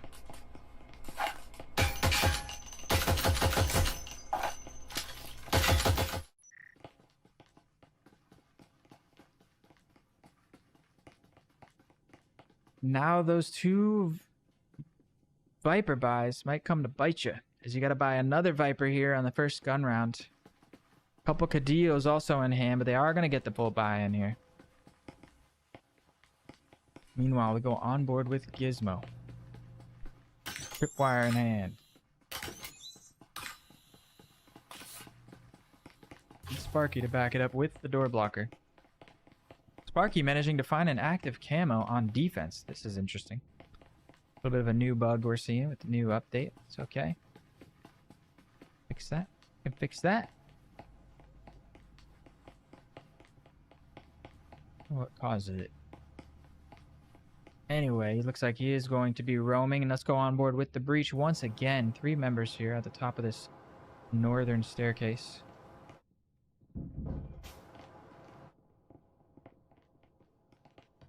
Now those 2 Viper buys might come to bite you. is you got to buy another Viper here on the first gun round. A couple Cadillos also in hand, but they are going to get the full buy in here. Meanwhile, we go on board with Gizmo. Tripwire in hand. And Sparky to back it up with the door blocker. Sparky managing to find an active camo on defense. This is interesting. A little bit of a new bug we're seeing with the new update. It's okay. Fix that. We can fix that. What causes it? Anyway, it looks like he is going to be roaming, and let's go on board with the breach once again. 3 members here at the top of this northern staircase.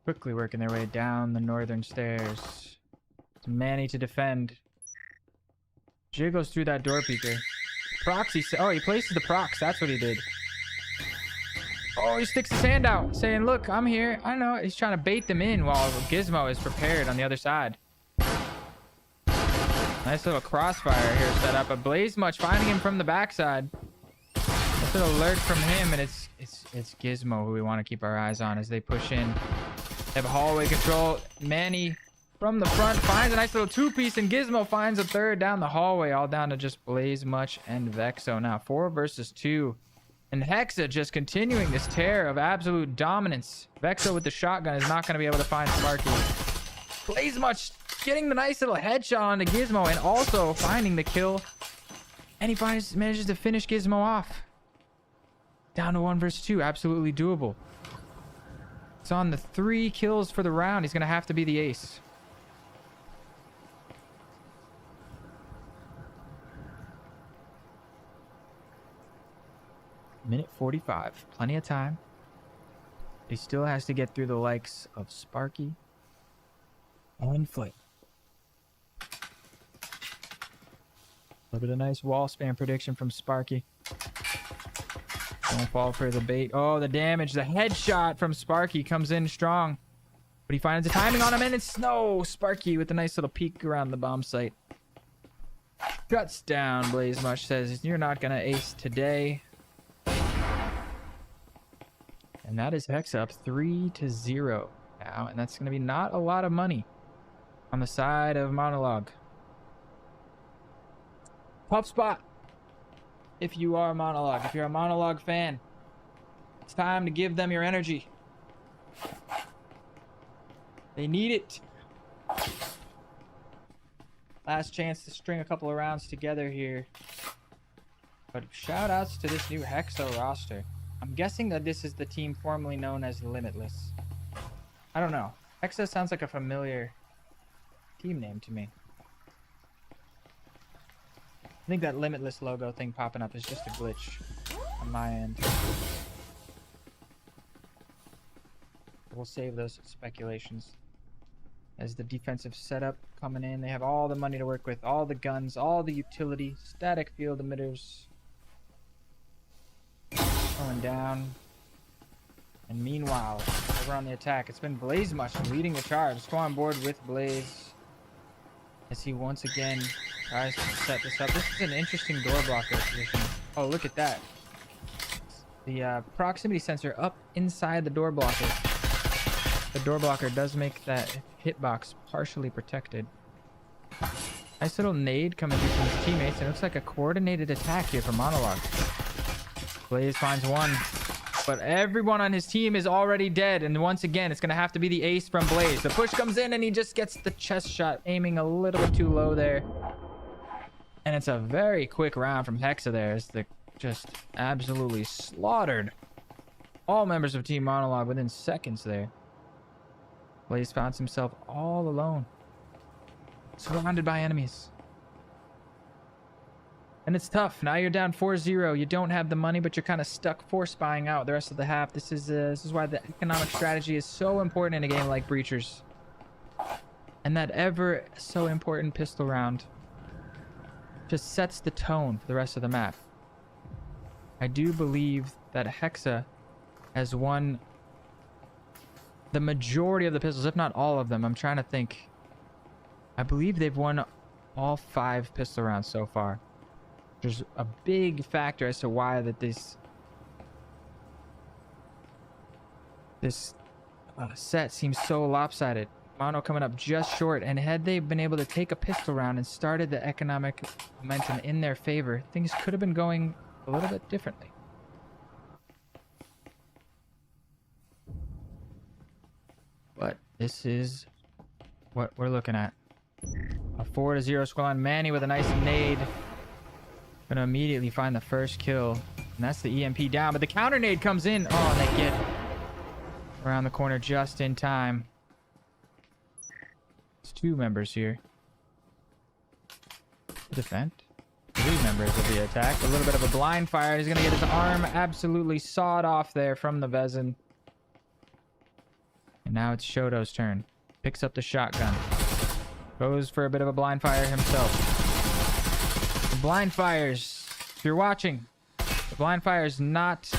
Quickly working their way down the northern stairs. It's Manny to defend. Jiggles through that door peeker. Proxy. Oh, he places the prox. That's what he did. Oh, he sticks his hand out, saying, look, I'm here. I know. He's trying to bait them in while Gizmo is prepared on the other side. Nice little crossfire here set up. A Blaze Much finding him from the backside. Nice little lurk from him, and it's Gizmo who we want to keep our eyes on as they push in. They have hallway control. Manny from the front finds a nice little 2-piece, and Gizmo finds a 3rd down the hallway, all down to just Blaze Much and Vexo. Now 4 versus 2. And Hexa just continuing this tear of absolute dominance. Vexo with the shotgun is not going to be able to find Sparky. Blaze Much getting the nice little headshot onto Gizmo and also finding the kill. And he manages to finish Gizmo off. Down to 1 versus 2. Absolutely doable. It's on the 3 kills for the round. He's going to have to be the ace. Minute 45. Plenty of time. He still has to get through the likes of Sparky and Flip. A little bit of nice wall spam prediction from Sparky. Don't fall for the bait. Oh, the damage. The headshot from Sparky comes in strong. But he finds the timing on him, and it's Sparky with a nice little peek around the bomb site. Shuts down. Blaze Much says, you're not going to ace today. And that is Hexa up 3-0 now. And that's going to be not a lot of money on the side of Monologue. Tough spot. If you are a Monologue, if you're a Monologue fan, it's time to give them your energy. They need it. Last chance to string a couple of rounds together here. But shout outs to this new Hexa roster. I'm guessing that this is the team formerly known as Limitless. I don't know. Hexa sounds like a familiar team name to me. I think that Limitless logo thing popping up is just a glitch on my end. We'll save those speculations. As the defensive setup coming in, they have all the money to work with, all the guns, all the utility, static field emitters. Going down. And meanwhile, over on the attack, it's been Blaze Much leading the charge. Let's go on board with Blaze as he once again tries to set this up. This is an interesting door blocker position. Oh, look at that. The proximity sensor up inside the door blocker. The door blocker does make that hitbox partially protected. Nice little nade coming through from his teammates. It looks like a coordinated attack here from Monologue. Blaze finds one, but everyone on his team is already dead. And once again, it's going to have to be the ace from Blaze. The push comes in and he just gets the chest shot, aiming a little bit too low there. And it's a very quick round from Hexa there as the just absolutely slaughtered all members of Team Monologue within seconds there. Blaze finds himself all alone, surrounded by enemies. And it's tough. Now you're down 4-0. You don't have the money, but you're kind of stuck force buying out the rest of the half. This is why the economic strategy is so important in a game like Breachers. And that ever so important pistol round just sets the tone for the rest of the map. I do believe that Hexa has won the majority of the pistols, if not all of them. I'm trying to think. I believe they've won All 5 pistol rounds so far. There's a big factor as to why that this set seems so lopsided. Mono coming up just short, and had they been able to take a pistol round and started the economic momentum in their favor, things could have been going a little bit differently. But this is what we're looking at. A 4-0 scoreline. Manny with a nice nade. Gonna immediately find the first kill. And that's the EMP down. But the counter nade comes in. Oh, and they get around the corner just in time. It's 2 members here. Defend. 3 members of the attack. A little bit of a blind fire. He's gonna get his arm absolutely sawed off there from the Vezin. And now it's Shoto's turn. Picks up the shotgun. Goes for a bit of a blind fire himself. The blind fires, if you're watching, the blind fire is not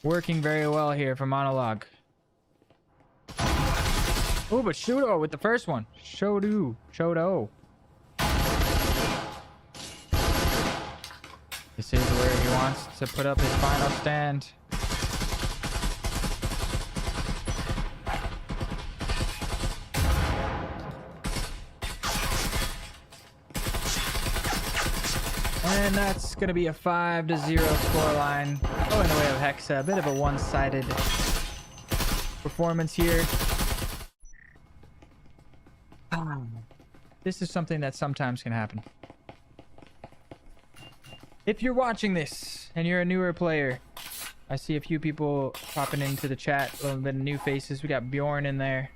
working very well here for Monologue. Oh, but Shoto with the first one. Shoto. This is where he wants to put up his final stand. And that's going to be a 5-0 scoreline. Oh, in the way of HEXA. A bit of a one-sided performance here. This is something that sometimes can happen. If you're watching this and you're a newer player, I see a few people popping into the chat. A little bit of new faces. We got Bjorn in there.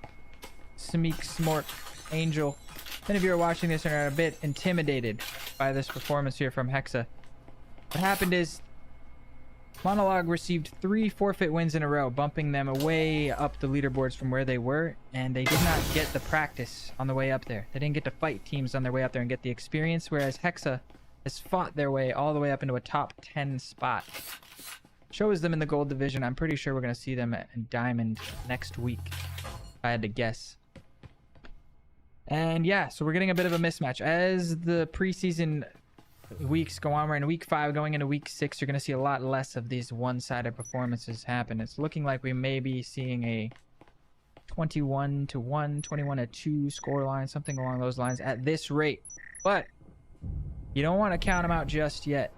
Smeek, Smork, Angel. Many of you are watching this and are a bit intimidated by this performance here from HEXA. What happened is Monologue received 3 forfeit wins in a row, bumping them way up the leaderboards from where they were, and they did not get the practice on the way up there. They didn't get to fight teams on their way up there and get the experience, whereas HEXA has fought their way all the way up into a top 10 spot. Shows them in the gold division. I'm pretty sure we're going to see them in diamond next week, if I had to guess. And yeah, so we're getting a bit of a mismatch. As the preseason weeks go on, we're in week 5, going into week 6, you're going to see a lot less of these one-sided performances happen. It's looking like we may be seeing a 21-1, 21-2 scoreline, something along those lines at this rate. But you don't want to count them out just yet.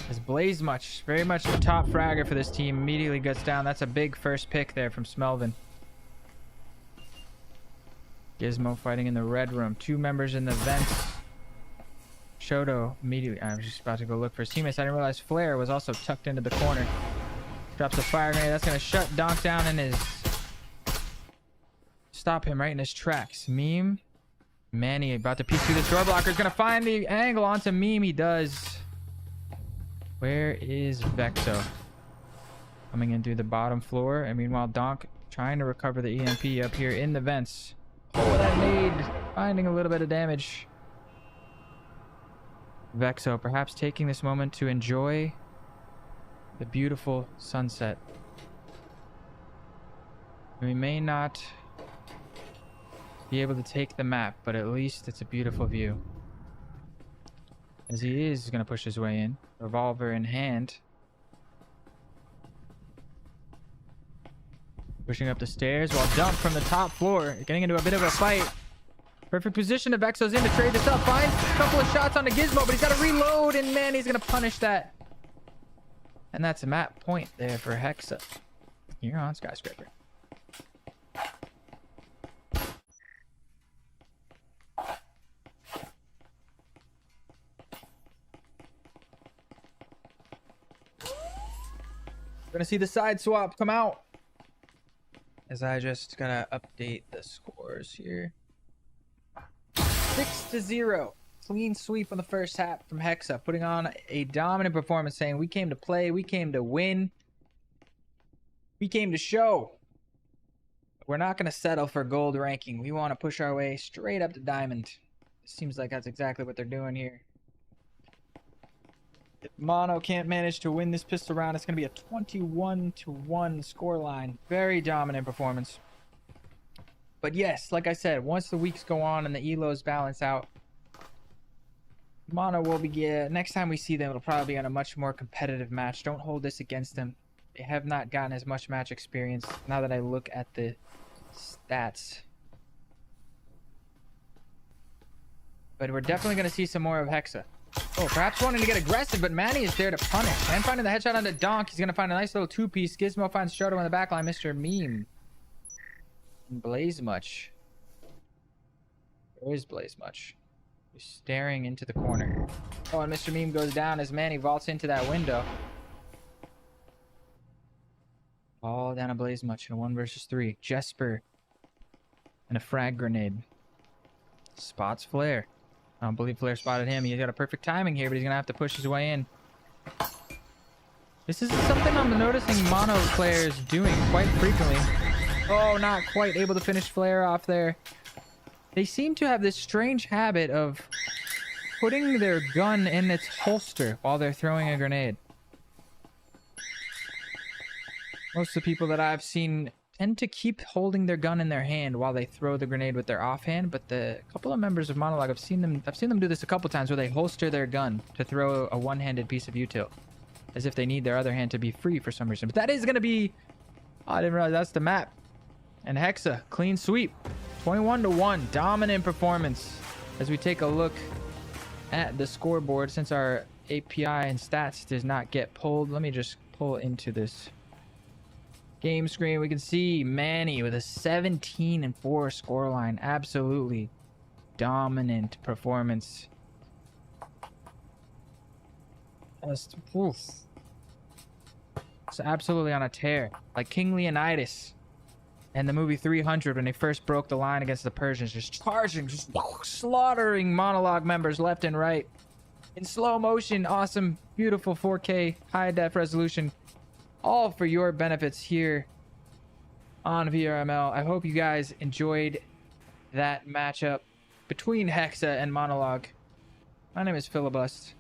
As Blaze Much, very much the top fragger for this team, immediately gets down. That's a big first pick there from Smelvin. Gizmo fighting in the red room. 2 members in the vents. Shoto immediately. I was just about to go look for his teammates. I didn't realize Flare was also tucked into the corner. Drops a fire grenade. That's going to shut Donk down in his... Stop him right in his tracks. Meme. Manny about to piece through this door blocker. Is going to find the angle onto Meme. He does. Where is Vexo? Coming in through the bottom floor. And meanwhile, Donk trying to recover the EMP up here in the vents. Oh, that made finding a little bit of damage. Vexo perhaps taking this moment to enjoy the beautiful sunset. We may not be able to take the map, but at least it's a beautiful view. As he is going to push his way in, revolver in hand. Pushing up the stairs while dumped from the top floor. Getting into a bit of a fight. Perfect position. Vexo's in to trade this up. Finds a couple of shots on the Gizmo, but he's got to reload, and man, he's going to punish that. And that's a map point there for HEXA. You're on Skyscraper. We're going to see the side swap come out. As I just gotta update the scores here. 6-0. Clean sweep on the first half from HEXA. Putting on a dominant performance, saying we came to play, we came to win. We came to show. We're not gonna settle for gold ranking. We want to push our way straight up to diamond. It seems like that's exactly what they're doing here. If Mono can't manage to win this pistol round, it's going to be a 21-1 scoreline. Very dominant performance. But yes, like I said, once the weeks go on and the elos balance out, Mono will be, next time we see them, it'll probably be on a much more competitive match. Don't hold this against them. They have not gotten as much match experience now that I look at the stats. But we're definitely going to see some more of Hexa. Oh, perhaps wanting to get aggressive, but Manny is there to punish. And finding the headshot on the donk. He's going to find a nice little two-piece. Gizmo finds Shoto on the backline. Mr. Meme. And Blaze Much. Where is Blaze Much? He's staring into the corner. Oh, and Mr. Meme goes down as Manny vaults into that window. All down a Blaze Much in a 1 versus 3. Jesper. And a frag grenade. Spots Flare. I don't believe Flare spotted him. He's got a perfect timing here, but he's going to have to push his way in. This is something I'm noticing Mono players doing quite frequently. Oh, not quite able to finish Flare off there. They seem to have this strange habit of putting their gun in its holster while they're throwing a grenade. Most of the people that I've seen tend to keep holding their gun in their hand while they throw the grenade with their offhand, but the couple of members of Monologue, I've seen them do this a couple times where they holster their gun to throw a one-handed piece of util, as if they need their other hand to be free for some reason. But that is going to be... Oh, I didn't realize that's the map. And Hexa, clean sweep. 21-1, dominant performance. As we take a look at the scoreboard, since our API and stats does not get pulled, let me just pull into this game screen. We can see Manny with a 17-4 scoreline. Absolutely dominant performance. Just, oof. It's absolutely on a tear. Like King Leonidas and the movie 300 when they first broke the line against the Persians. Just charging, just slaughtering Monologue members left and right. In slow motion, awesome, beautiful 4K, high def resolution. All for your benefits here on VRML. I hope you guys enjoyed that matchup between Hexa and Monologue. My name is Filibust.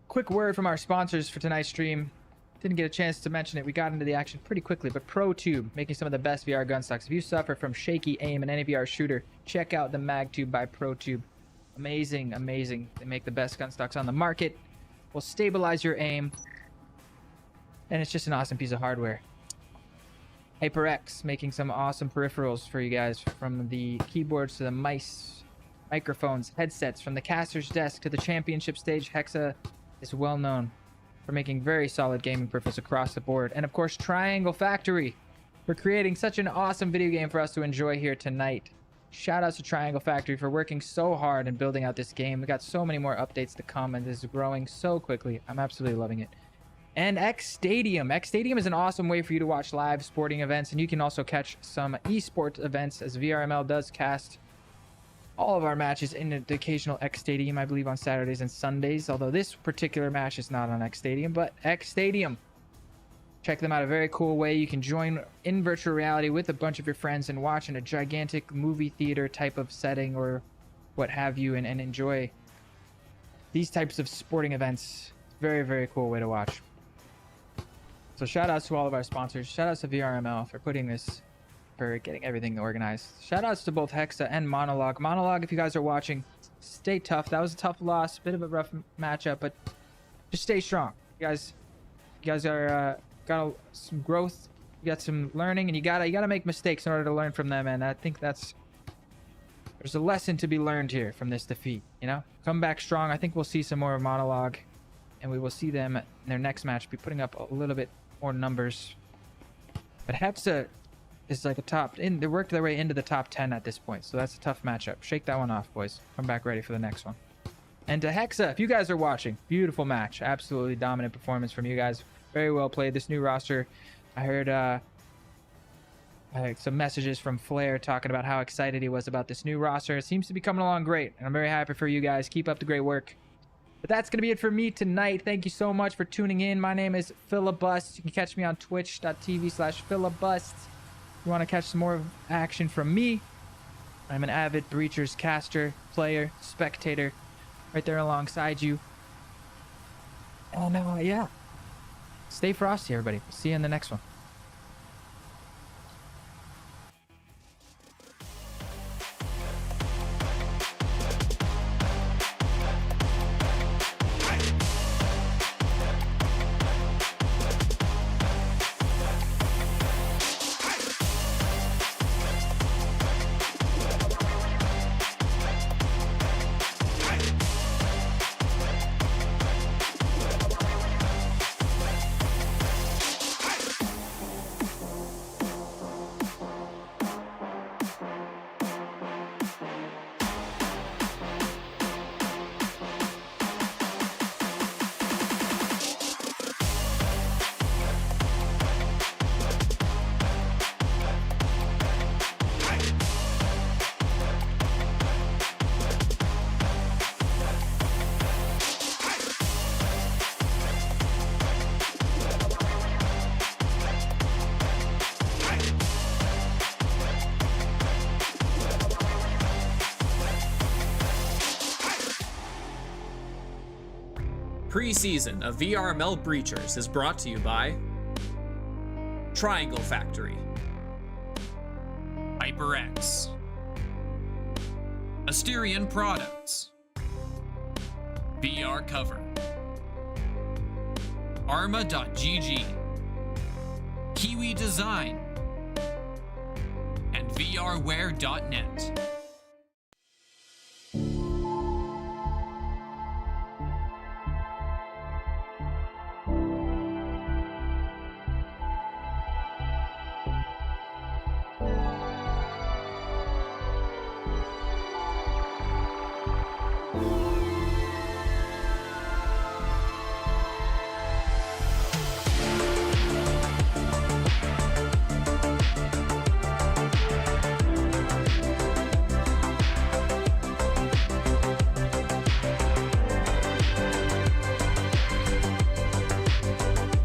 Quick word from our sponsors for tonight's stream. Didn't get a chance to mention it. We got into the action pretty quickly, but ProTube, making some of the best VR gun stocks. If you suffer from shaky aim in any VR shooter, check out the MagTube by ProTube. Amazing, amazing. They make the best gun stocks on the market. Will stabilize your aim. And it's just an awesome piece of hardware. HyperX, making some awesome peripherals for you guys, from the keyboards to the mice, microphones, headsets, from the caster's desk to the championship stage. Hexa is well known for making very solid gaming peripherals across the board. And of course, Triangle Factory for creating such an awesome video game for us to enjoy here tonight. Shout outs to Triangle Factory for working so hard and building out this game. We got so many more updates to come, and this is growing so quickly. I'm absolutely loving it. And X Stadium. X Stadium is an awesome way for you to watch live sporting events, and you can also catch some esports events, as VRML does cast all of our matches in the occasional X Stadium, I believe, on Saturdays and Sundays. Although this particular match is not on X Stadium, but X Stadium. Check them out. A very cool way you can join in virtual reality with a bunch of your friends and watch in a gigantic movie theater type of setting or what have you, and enjoy these types of sporting events. Very, very cool way to watch. So shout outs to all of our sponsors. Shout outs to VRML for putting this, for getting everything organized. Shout outs to both Hexa and Monologue. Monologue, if you guys are watching, stay tough. That was a tough loss, bit of a rough matchup, but just stay strong. You guys are got some growth, you got some learning, and you gotta make mistakes in order to learn from them. And I think there's a lesson to be learned here from this defeat. You know, come back strong. I think we'll see some more of Monologue, and we will see them in their next match be putting up a little bit more numbers. But Hexa is like a they worked their way into the top 10 at this point, so that's a tough matchup. Shake that one off, boys. Come back ready for the next one. And to Hexa, if you guys are watching, beautiful match, absolutely dominant performance from you guys. Very well played. This new roster, I heard some messages from Flair talking about how excited he was about this new roster. It seems to be coming along great, and I'm very happy for you guys. Keep up the great work. But that's going to be it for me tonight. Thank you so much for tuning in. My name is Filibust. You can catch me on twitch.tv/Filibust. If you want to catch some more action from me, I'm an avid Breachers caster, player, spectator, right there alongside you. And yeah, stay frosty, everybody. See you in the next one. Pre-season of VRML Breachers is brought to you by Triangle Factory, HyperX, Asterion Products, VR Cover, Arma.gg, Kiwi Design, and VRware.net.